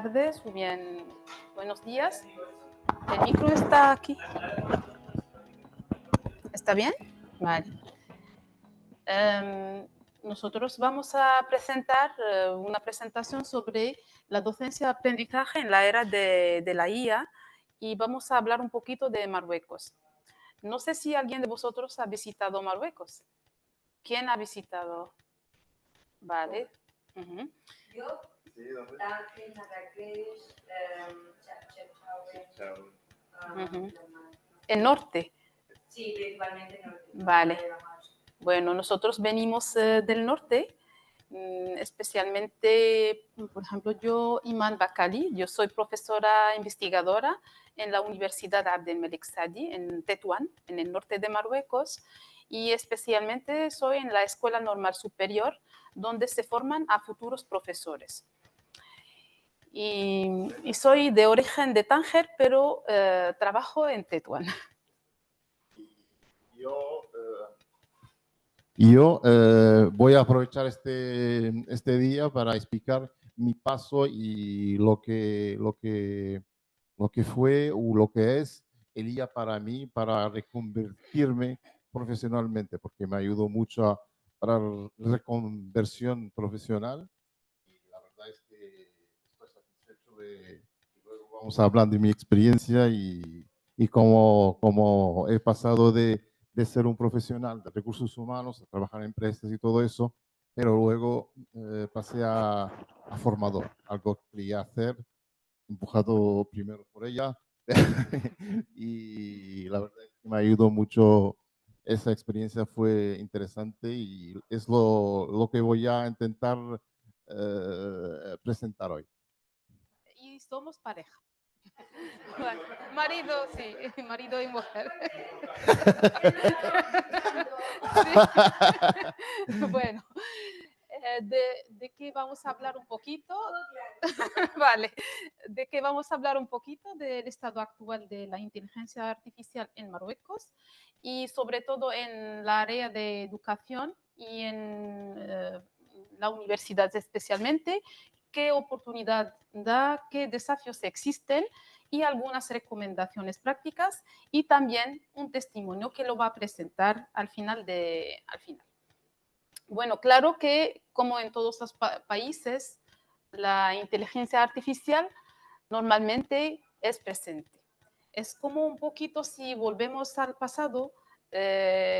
tardes o bien buenos días. El micro está aquí. ¿Está bien? Vale. Nosotros vamos a presentar una presentación sobre la docencia de aprendizaje en la era de la IA y vamos a hablar un poquito de Marruecos. No sé si alguien de vosotros ha visitado Marruecos. ¿Quién ha visitado? Vale. Yo, Tánger, Marrakech, Chefchaouen. ¿El norte? Sí, principalmente el norte. Vale. Bueno, nosotros venimos del norte, especialmente, por ejemplo, yo, Iman Bakali, yo soy profesora investigadora en la Universidad Abdelmelek Sadi, en Tetuán, en el norte de Marruecos, y especialmente soy en la Escuela Normal Superior, donde se forman a futuros profesores. Y soy de origen de Tánger, pero trabajo en Tetuán. Yo voy a aprovechar este día para explicar mi paso y lo que fue o lo que es el IA para mí, para reconvertirme profesionalmente, porque me ayudó mucho para la reconversión profesional. Y la verdad es que estoy satisfecho de que luego vamos a hablar de mi experiencia y cómo he pasado de ser un profesional de recursos humanos, a trabajar en empresas y todo eso, pero luego pasé a formador, algo que quería hacer, empujado primero por ella, y la verdad es que me ayudó mucho. Esa experiencia fue interesante y es lo que voy a intentar presentar hoy. Y somos pareja. Marido, sí, marido y mujer. Sí. Bueno, ¿de qué vamos a hablar un poquito? Vale, ¿de qué vamos a hablar un poquito? Del estado actual de la inteligencia artificial en Marruecos y sobre todo en la área de educación y en la universidad especialmente. ¿Qué oportunidad da? ¿Qué desafíos existen? Y algunas recomendaciones prácticas y también un testimonio que lo va a presentar al final. Bueno, claro que como en todos los países, la inteligencia artificial normalmente es presente. Es como un poquito si volvemos al pasado,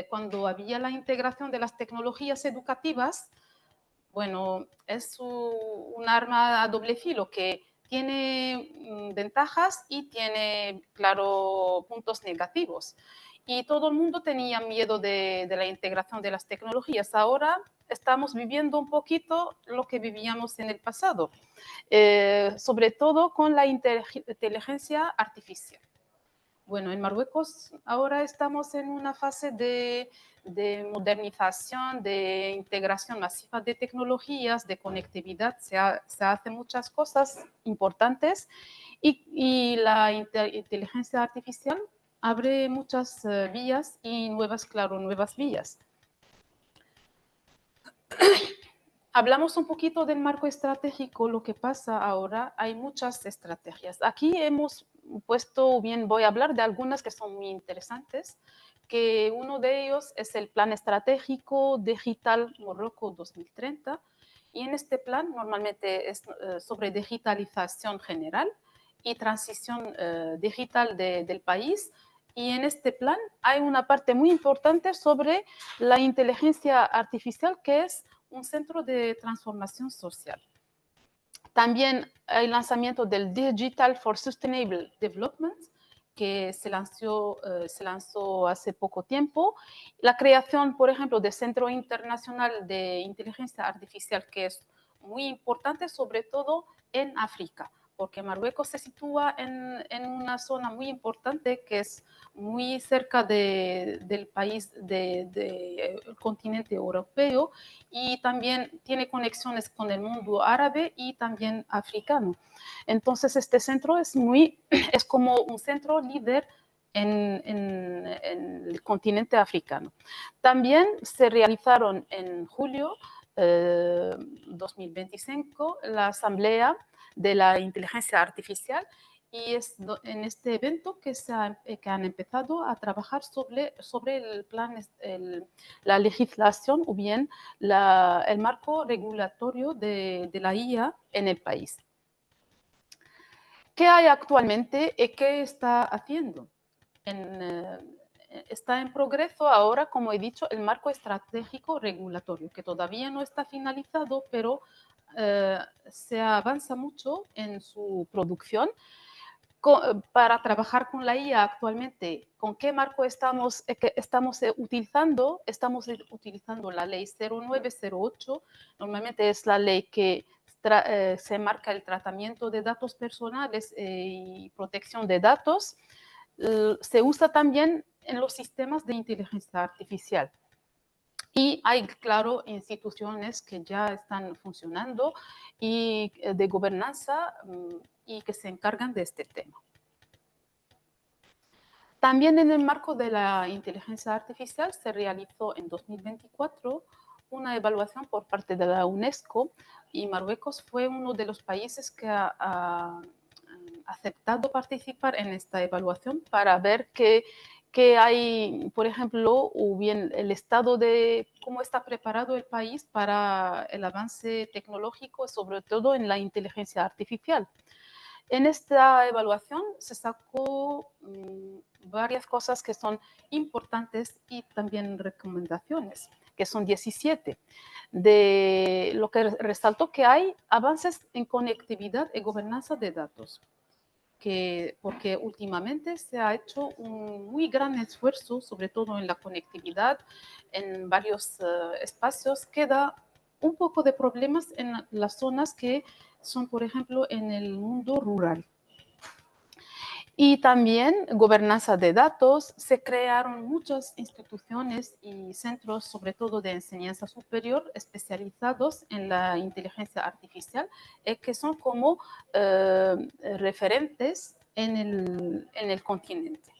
cuando había la integración de las tecnologías educativas. Bueno, es un arma a doble filo que tiene ventajas y tiene, claro, puntos negativos. Y todo el mundo tenía miedo de la integración de las tecnologías. Ahora estamos viviendo un poquito lo que vivíamos en el pasado, sobre todo con la inteligencia artificial. Bueno, en Marruecos ahora estamos en una fase de modernización, de integración masiva de tecnologías, de conectividad. Se hacen muchas cosas importantes y la inteligencia artificial abre muchas vías y nuevas vías. Hablamos un poquito del marco estratégico, lo que pasa ahora, hay muchas estrategias. Aquí hemos puesto, bien voy a hablar de algunas que son muy interesantes, que uno de ellos es el Plan Estratégico Digital Marruecos 2030, y en este plan normalmente es sobre digitalización general y transición digital del país, y en este plan hay una parte muy importante sobre la inteligencia artificial, que es un centro de transformación social. También hay lanzamiento del Digital for Sustainable Development, que se lanzó hace poco tiempo. La creación, por ejemplo, del Centro Internacional de Inteligencia Artificial, que es muy importante, sobre todo en África, porque Marruecos se sitúa en una zona muy importante que es muy cerca del país, del continente europeo, y también tiene conexiones con el mundo árabe y también africano. Entonces, este centro es como un centro líder en el continente africano. También se realizaron en julio 2025 la Asamblea de la inteligencia artificial, y es en este evento que han empezado a trabajar sobre el plan, la legislación o bien el marco regulatorio de la IA en el país. ¿Qué hay actualmente y qué está haciendo? Está en progreso ahora, como he dicho, el marco estratégico regulatorio, que todavía no está finalizado, pero se avanza mucho en su producción. Para trabajar con la IA actualmente, ¿con qué marco estamos utilizando? Estamos utilizando la ley 0908, normalmente es la ley que se marca el tratamiento de datos personales y protección de datos. Se usa también en los sistemas de inteligencia artificial. Y hay, claro, instituciones que ya están funcionando y de gobernanza y que se encargan de este tema. También en el marco de la inteligencia artificial se realizó en 2024 una evaluación por parte de la UNESCO, y Marruecos fue uno de los países que ha aceptado participar en esta evaluación para ver que hay, por ejemplo, o bien el estado de cómo está preparado el país para el avance tecnológico, sobre todo en la inteligencia artificial. En esta evaluación se sacó varias cosas que son importantes y también recomendaciones, que son 17. De lo que resaltó que hay avances en conectividad y gobernanza de datos, porque últimamente se ha hecho un muy gran esfuerzo, sobre todo en la conectividad, en varios espacios, que da un poco de problemas en las zonas que son, por ejemplo, en el mundo rural. Y también gobernanza de datos. Se crearon muchas instituciones y centros, sobre todo de enseñanza superior, especializados en la inteligencia artificial, que son como referentes en el continente.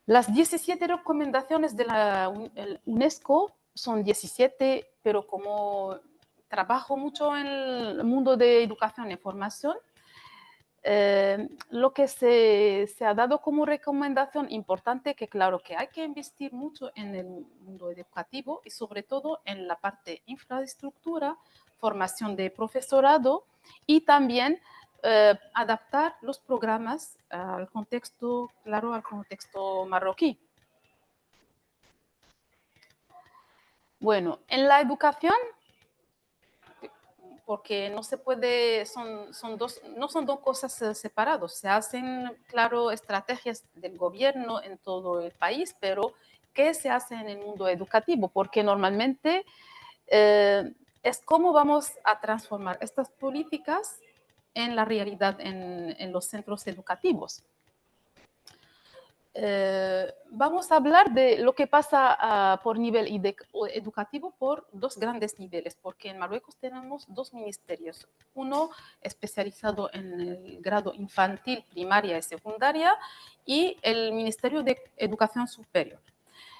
Las 17 recomendaciones de la UNESCO son 17, pero como trabajo mucho en el mundo de educación y formación, lo que se ha dado como recomendación importante, que claro que hay que investir mucho en el mundo educativo y sobre todo en la parte infraestructura, formación de profesorado y también adaptar los programas al contexto, claro, al contexto marroquí. Bueno, en la educación, porque no se puede, no son dos cosas separadas. Se hacen, claro, estrategias del gobierno en todo el país, pero ¿qué se hace en el mundo educativo? Porque normalmente es cómo vamos a transformar estas políticas en la realidad en los centros educativos. Vamos a hablar de lo que pasa por nivel educativo por dos grandes niveles, porque en Marruecos tenemos dos ministerios, uno especializado en el grado infantil, primaria y secundaria, y el Ministerio de Educación Superior.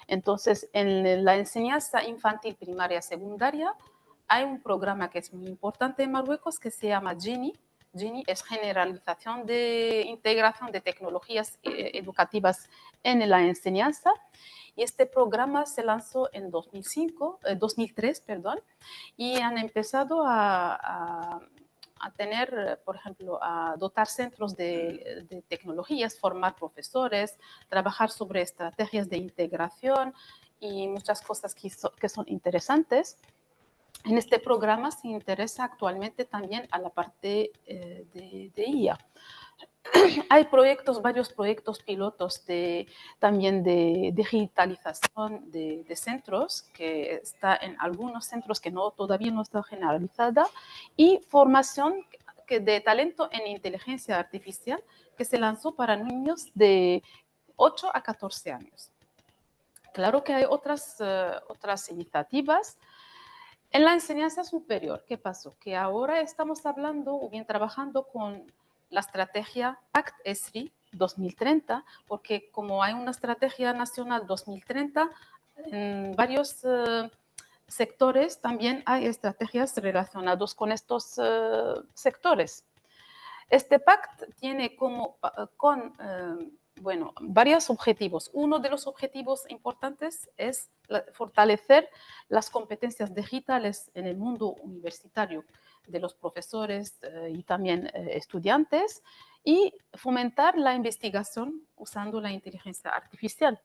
Entonces, en la enseñanza infantil, primaria y secundaria, hay un programa que es muy importante en Marruecos que se llama GINI. GINI es Generalización de Integración de Tecnologías Educativas en la Enseñanza, y este programa se lanzó en 2003, y han empezado a tener, por ejemplo, a dotar centros de tecnologías, formar profesores, trabajar sobre estrategias de integración y muchas cosas que son interesantes. En este programa se interesa actualmente también a la parte de IA. Hay varios proyectos pilotos también de digitalización de centros, que está en algunos centros que todavía no está generalizada, y formación de talento en inteligencia artificial que se lanzó para niños de 8 a 14 años. Claro que hay otras iniciativas. En la enseñanza superior, ¿qué pasó? Que ahora estamos hablando o bien trabajando con la estrategia PACT ESRI 2030, porque como hay una estrategia nacional 2030, en varios sectores también hay estrategias relacionadas con estos sectores. Este pacto tiene bueno, varios objetivos. Uno de los objetivos importantes es fortalecer las competencias digitales en el mundo universitario de los profesores y también estudiantes, y fomentar la investigación usando la inteligencia artificial.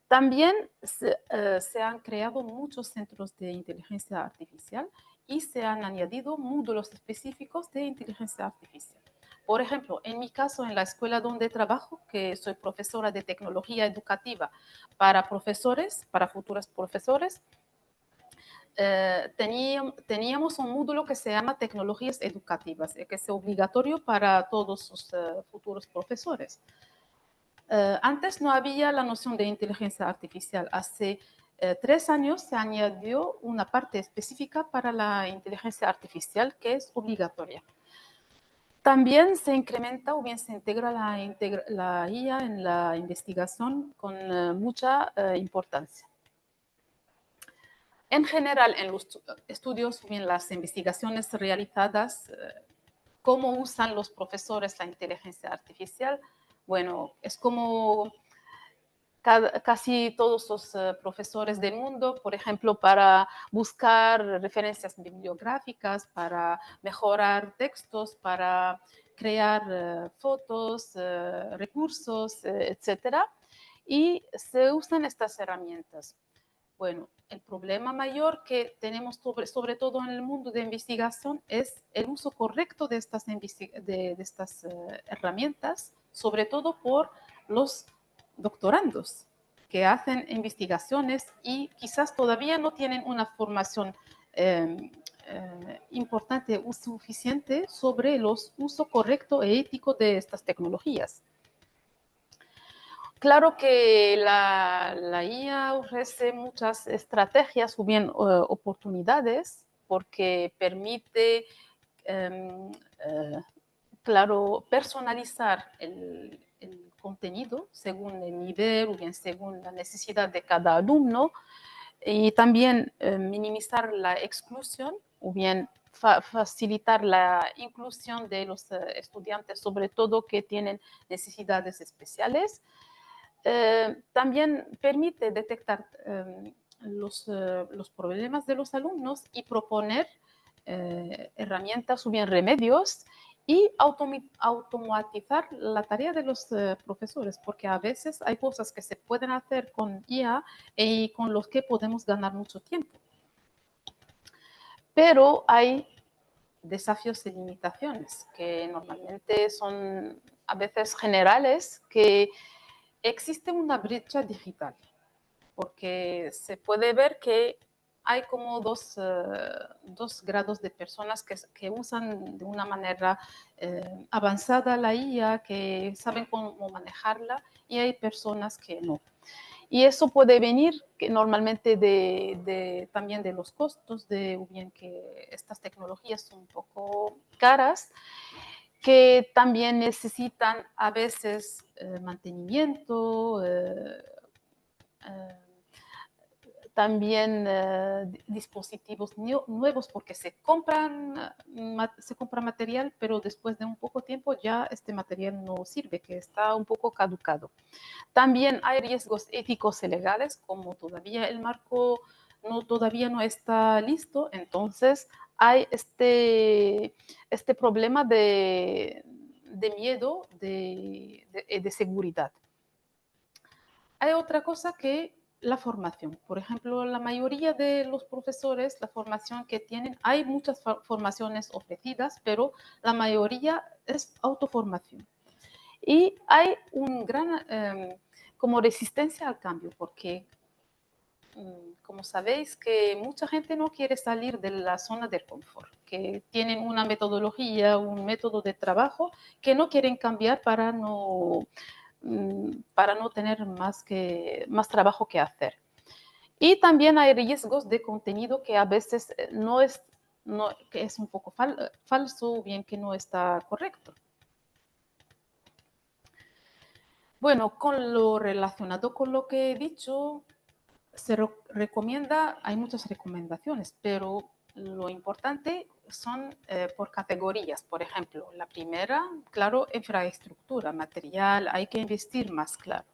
También se han creado muchos centros de inteligencia artificial y se han añadido módulos específicos de inteligencia artificial. Por ejemplo, en mi caso, en la escuela donde trabajo, que soy profesora de tecnología educativa para profesores, para futuros profesores, teníamos un módulo que se llama tecnologías educativas, que es obligatorio para todos los futuros profesores. Antes no había la noción de inteligencia artificial. Hace 3 años se añadió una parte específica para la inteligencia artificial que es obligatoria. También se incrementa o bien se integra la IA en la investigación con mucha importancia. En general, en los estudios o bien las investigaciones realizadas, ¿cómo usan los profesores la inteligencia artificial? Bueno, es como casi todos los profesores del mundo, por ejemplo, para buscar referencias bibliográficas, para mejorar textos, para crear fotos, recursos, etcétera. Y se usan estas herramientas. Bueno, el problema mayor que tenemos sobre todo en el mundo de investigación es el uso correcto de estas herramientas, sobre todo por los doctorandos que hacen investigaciones y quizás todavía no tienen una formación importante o suficiente sobre el uso correcto e ético de estas tecnologías. Claro que la IA ofrece muchas estrategias o bien oportunidades porque permite, claro, personalizar el contenido según el nivel o bien según la necesidad de cada alumno, y también minimizar la exclusión o bien facilitar la inclusión de los estudiantes, sobre todo que tienen necesidades especiales. También permite detectar los problemas de los alumnos y proponer herramientas o bien remedios y automatizar la tarea de los profesores, porque a veces hay cosas que se pueden hacer con IA y con los que podemos ganar mucho tiempo. Pero hay desafíos y limitaciones que normalmente son a veces generales, que existe una brecha digital, porque se puede ver que hay como dos grados de personas que usan de una manera avanzada la IA, que saben cómo manejarla, y hay personas que no. Y eso puede venir que normalmente también de los costos, o bien que estas tecnologías son un poco caras, que también necesitan a veces mantenimiento, también dispositivos nuevos, porque se compra material, pero después de un poco tiempo ya este material no sirve, que está un poco caducado. También hay riesgos éticos y legales, como todavía el marco todavía no está listo, entonces hay este problema de miedo, de seguridad. Hay otra cosa que la formación. Por ejemplo, la mayoría de los profesores, la formación que tienen, hay muchas formaciones ofrecidas, pero la mayoría es autoformación. Y hay un gran como resistencia al cambio, porque como sabéis que mucha gente no quiere salir de la zona del confort, que tienen una metodología, un método de trabajo que no quieren cambiar para no tener más trabajo que hacer. Y también hay riesgos de contenido que a veces que es un poco falso o bien que no está correcto. Bueno, con lo relacionado con lo que he dicho, recomienda, hay muchas recomendaciones, pero lo importante son por categorías. Por ejemplo, la primera, claro, infraestructura, material, hay que investir más, claro.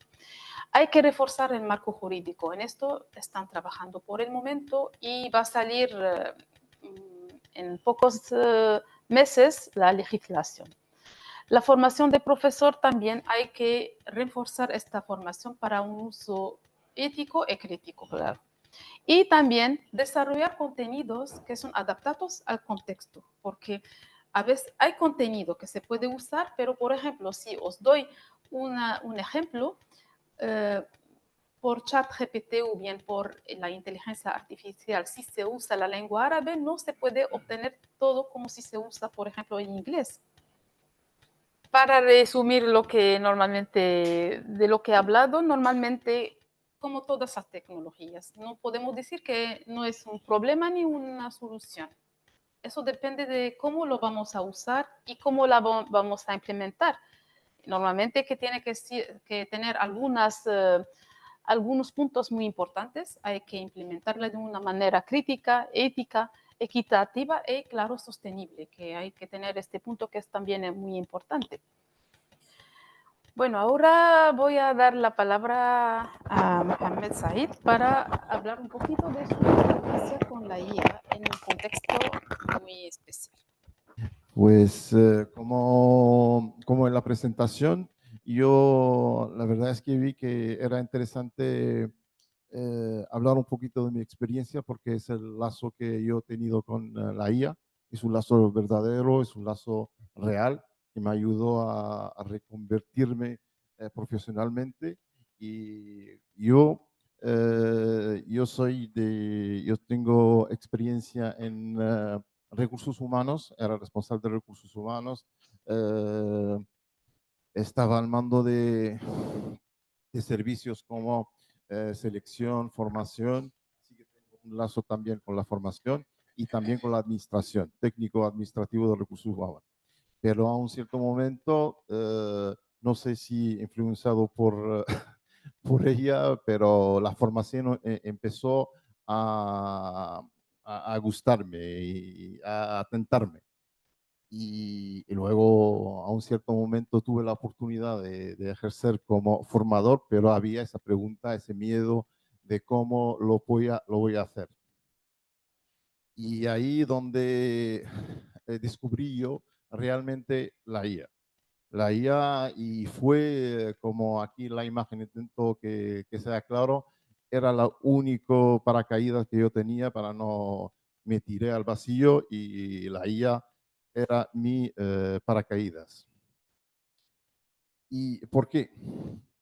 Hay que reforzar el marco jurídico. En esto están trabajando por el momento y va a salir en pocos meses la legislación. La formación de profesor también hay que reforzar esta formación para un uso ético y crítico, claro. Y también desarrollar contenidos que son adaptados al contexto, porque a veces hay contenido que se puede usar, pero por ejemplo, si os doy un ejemplo, por ChatGPT o bien por la inteligencia artificial, si se usa la lengua árabe, no se puede obtener todo como si se usa, por ejemplo, en inglés. Para resumir lo que normalmente, de lo que he hablado, normalmente, como todas las tecnologías, no podemos decir que no es un problema ni una solución. Eso depende de cómo lo vamos a usar y cómo la vamos a implementar. Normalmente que tiene que tener algunos puntos muy importantes, hay que implementarla de una manera crítica, ética, equitativa y, claro, sostenible, que hay que tener este punto que es también muy importante. Bueno, ahora voy a dar la palabra a Mohamed Said para hablar un poquito de su experiencia con la IA en un contexto muy especial. Pues como en la presentación, yo la verdad es que vi que era interesante hablar un poquito de mi experiencia porque es el lazo que yo he tenido con la IA. Es un lazo verdadero, es un lazo real que me ayudó a reconvertirme profesionalmente. Y yo tengo experiencia en recursos humanos, era responsable de recursos humanos, estaba al mando de servicios como selección, formación, así que tengo un lazo también con la formación y también con la administración, técnico administrativo de recursos humanos. Pero a un cierto momento, no sé si influenciado por, por ella, pero la formación empezó a gustarme y a tentarme. Y luego a un cierto momento tuve la oportunidad de ejercer como formador, pero había esa pregunta, ese miedo de cómo lo voy a hacer. Y ahí donde descubrí yo realmente la IA. La IA y fue como aquí la imagen, intento que sea claro, era la único paracaídas que yo tenía para no me tiré al vacío y la IA era mi paracaídas. ¿Y por qué?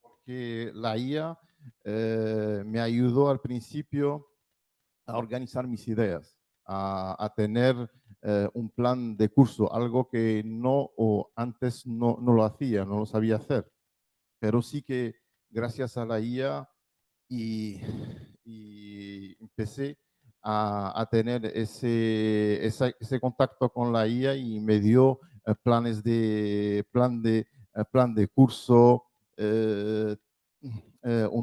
Porque la IA me ayudó al principio a organizar mis ideas, a tener un plan de curso, algo que no o antes no lo hacía, no lo sabía hacer. Pero sí que gracias a la IA y empecé a tener ese contacto con la IA y me dio plan de curso, un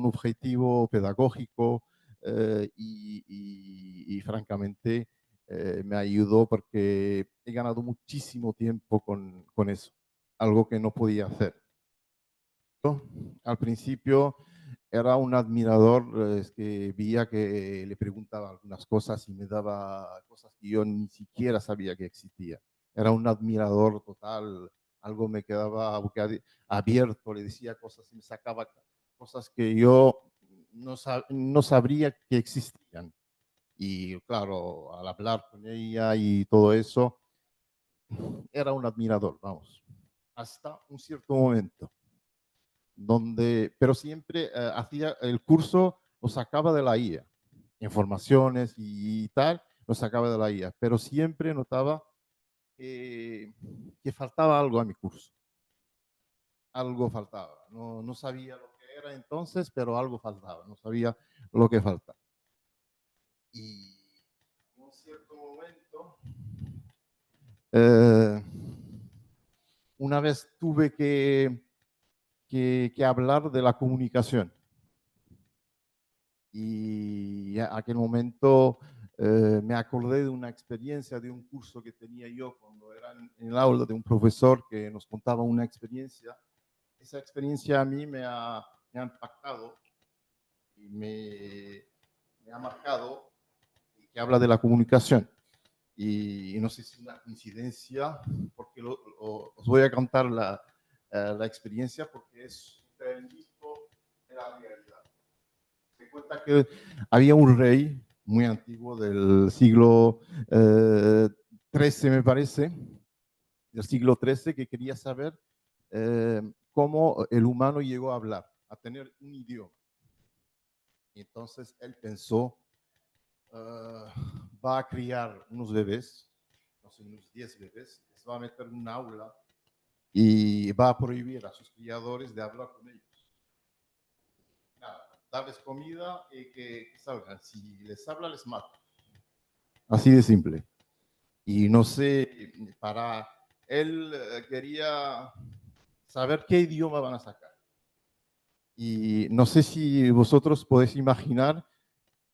objetivo pedagógico y francamente me ayudó porque he ganado muchísimo tiempo con eso, algo que no podía hacer. Al principio era un admirador, es que veía que le preguntaba algunas cosas y me daba cosas que yo ni siquiera sabía que existía. Era un admirador total, algo me quedaba abierto, le decía cosas y me sacaba cosas que yo no sabría que existían. Y claro, al hablar con ella y todo eso, era un admirador, vamos, hasta un cierto momento pero siempre hacía el curso, lo sacaba de la IA, informaciones y tal, lo sacaba de la IA, pero siempre notaba que faltaba algo a mi curso, algo faltaba, no sabía lo que era entonces, pero algo faltaba, no sabía lo que faltaba. Y en un cierto momento, una vez tuve que hablar de la comunicación. Y a aquel momento me acordé de una experiencia de un curso que tenía yo cuando era en el aula, de un profesor que nos contaba una experiencia. Esa experiencia a mí me ha impactado y me ha marcado, y que habla de la comunicación. Y no sé si es una coincidencia, porque os voy a contar la experiencia, porque es un mismo de la realidad. Se cuenta que había un rey muy antiguo del siglo XIII, me parece, del siglo XIII, que quería saber cómo el humano llegó a hablar, a tener un idioma. Y entonces él pensó, va a criar unos bebés, no sé, unos 10 bebés, les va a meter en un aula y va a prohibir a sus criadores de hablar con ellos. Nada, darles comida y que salgan. Si les habla, les mata. Así de simple. Y no sé, para él quería saber qué idioma van a sacar. Y no sé si vosotros podéis imaginar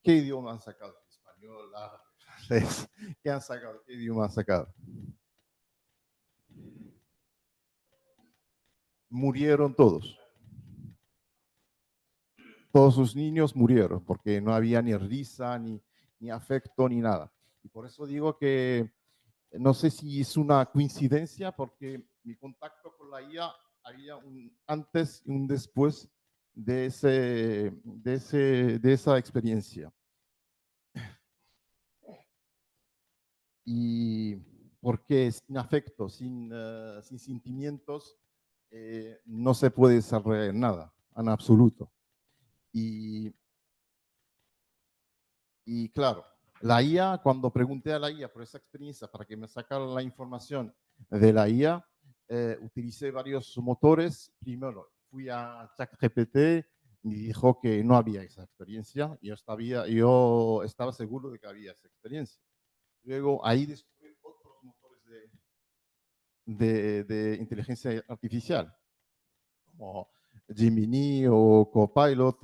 qué idioma han sacado. Español, árabe, francés. ¿Qué han sacado? ¿Qué idioma han sacado? Murieron todos. Todos sus niños murieron porque no había ni risa, ni afecto, ni nada. Y por eso digo que no sé si es una coincidencia, porque mi contacto con la IA había un antes y un después de esa experiencia. Y porque sin afecto, sin sentimientos, no se puede desarrollar nada, en absoluto. Y claro, la IA, cuando pregunté a la IA por esa experiencia para que me sacara la información de la IA, utilicé varios motores. Primero, fui a ChatGPT y me dijo que no había esa experiencia. Yo estaba seguro de que había esa experiencia. Luego, ahí descubrí otros motores de inteligencia artificial, como Gemini o Copilot.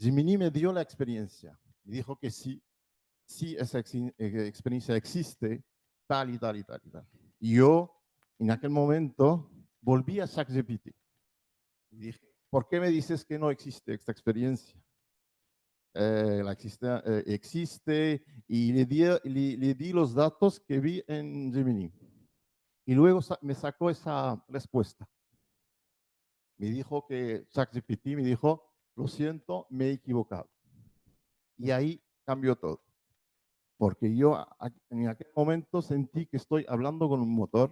Gemini me dio la experiencia. Me dijo que sí, esa experiencia existe, tal y tal y tal y tal. Y yo, en aquel momento, volví a ChatGPT y dije, ¿por qué me dices que no existe esta experiencia? Existe, y le di los datos que vi en Gemini. Y luego me sacó esa respuesta. Me dijo que ChatGPT me dijo, lo siento, me he equivocado. Y ahí cambió todo. Porque yo en aquel momento sentí que estoy hablando con un motor,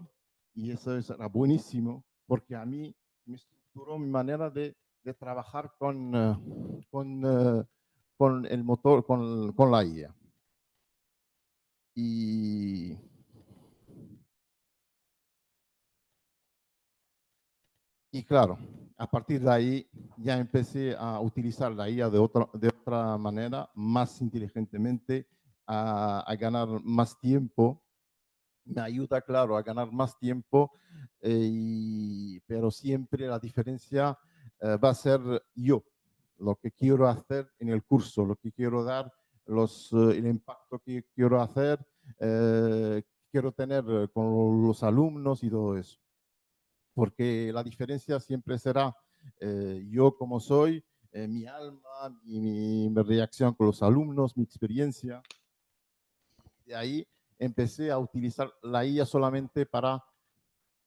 y eso era buenísimo, porque a mí me estructuró mi manera de trabajar con el motor, con la IA. Y claro, a partir de ahí ya empecé a utilizar la IA de otra manera, más inteligentemente, a ganar más tiempo. Me ayuda, claro, a ganar más tiempo, pero siempre la diferencia va a ser yo, lo que quiero hacer en el curso, lo que quiero dar, el impacto que quiero hacer, quiero tener con los alumnos y todo eso. Porque la diferencia siempre será yo como soy, mi alma, mi reacción con los alumnos, mi experiencia. De ahí empecé a utilizar la IA solamente para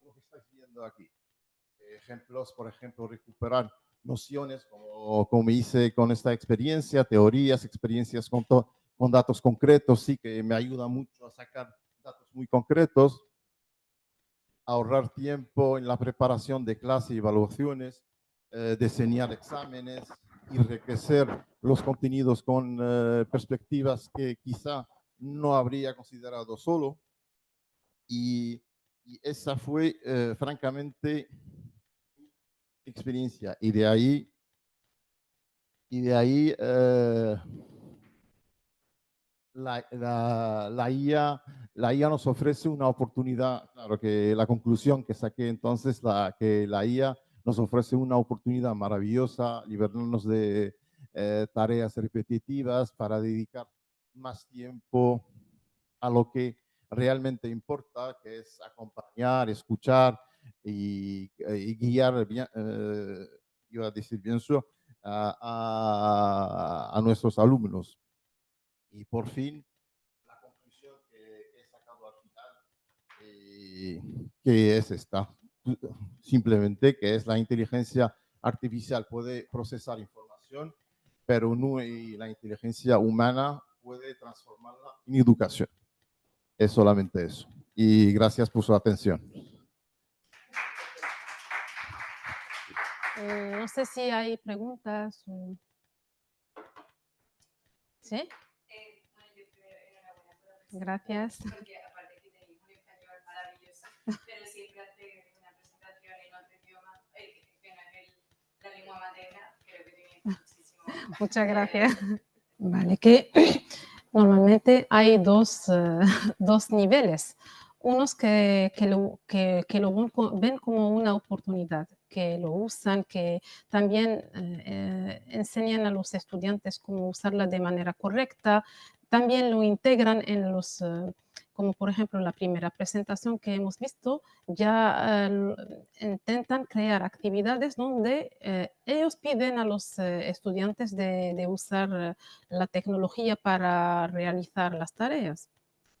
lo que estáis viendo aquí. Ejemplos, por ejemplo, recuperar nociones como hice con esta experiencia, teorías, experiencias con datos concretos, sí que me ayuda mucho a sacar datos muy concretos, ahorrar tiempo en la preparación de clases y evaluaciones, diseñar exámenes, enriquecer los contenidos con perspectivas que quizá no habría considerado solo. Y esa fue, francamente, mi experiencia. Y de ahí la IA nos ofrece una oportunidad. Claro que la conclusión que saqué entonces, que la IA nos ofrece una oportunidad maravillosa, liberarnos de tareas repetitivas para dedicar más tiempo a lo que realmente importa, que es acompañar, escuchar y guiar, bien, iba a decir bien eso, a nuestros alumnos. Y por fin, la conclusión que he sacado al final, que es esta, simplemente que es la inteligencia artificial puede procesar información, pero no, y la inteligencia humana puede transformarla en educación. Es solamente eso. Y gracias por su atención. No sé si hay preguntas. ¿Sí? Bueno, yo primero enhorabuena por la presentación. Gracias. Porque aparte que tenéis un español maravilloso, pero siempre hace una presentación en otro idioma, que no es la lengua materna, creo que tenéis muchísimo. Muchas gracias. Vale, que normalmente hay dos niveles. Unos que lo ven como una oportunidad, que lo usan, que también enseñan a los estudiantes cómo usarla de manera correcta, también lo integran en los, como por ejemplo la primera presentación que hemos visto, ya intentan crear actividades donde ellos piden a los estudiantes de usar la tecnología para realizar las tareas.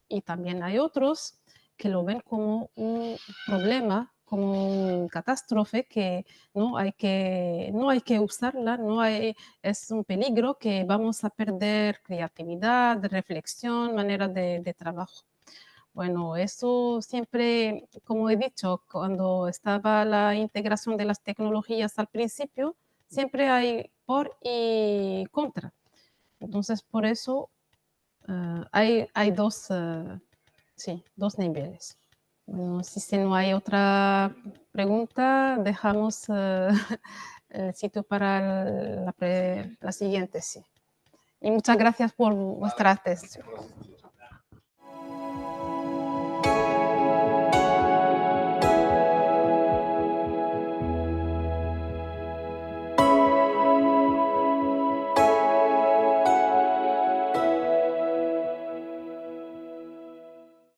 Y también hay otros que lo ven como un problema, como una catástrofe, que no hay que usarla, es un peligro, que vamos a perder creatividad, reflexión, manera de trabajo. Bueno, eso siempre, como he dicho, cuando estaba la integración de las tecnologías al principio, siempre hay por y contra. Entonces, por eso hay dos niveles. Bueno, si no hay otra pregunta, dejamos el sitio para la siguiente, sí. Y muchas gracias por vuestra atención.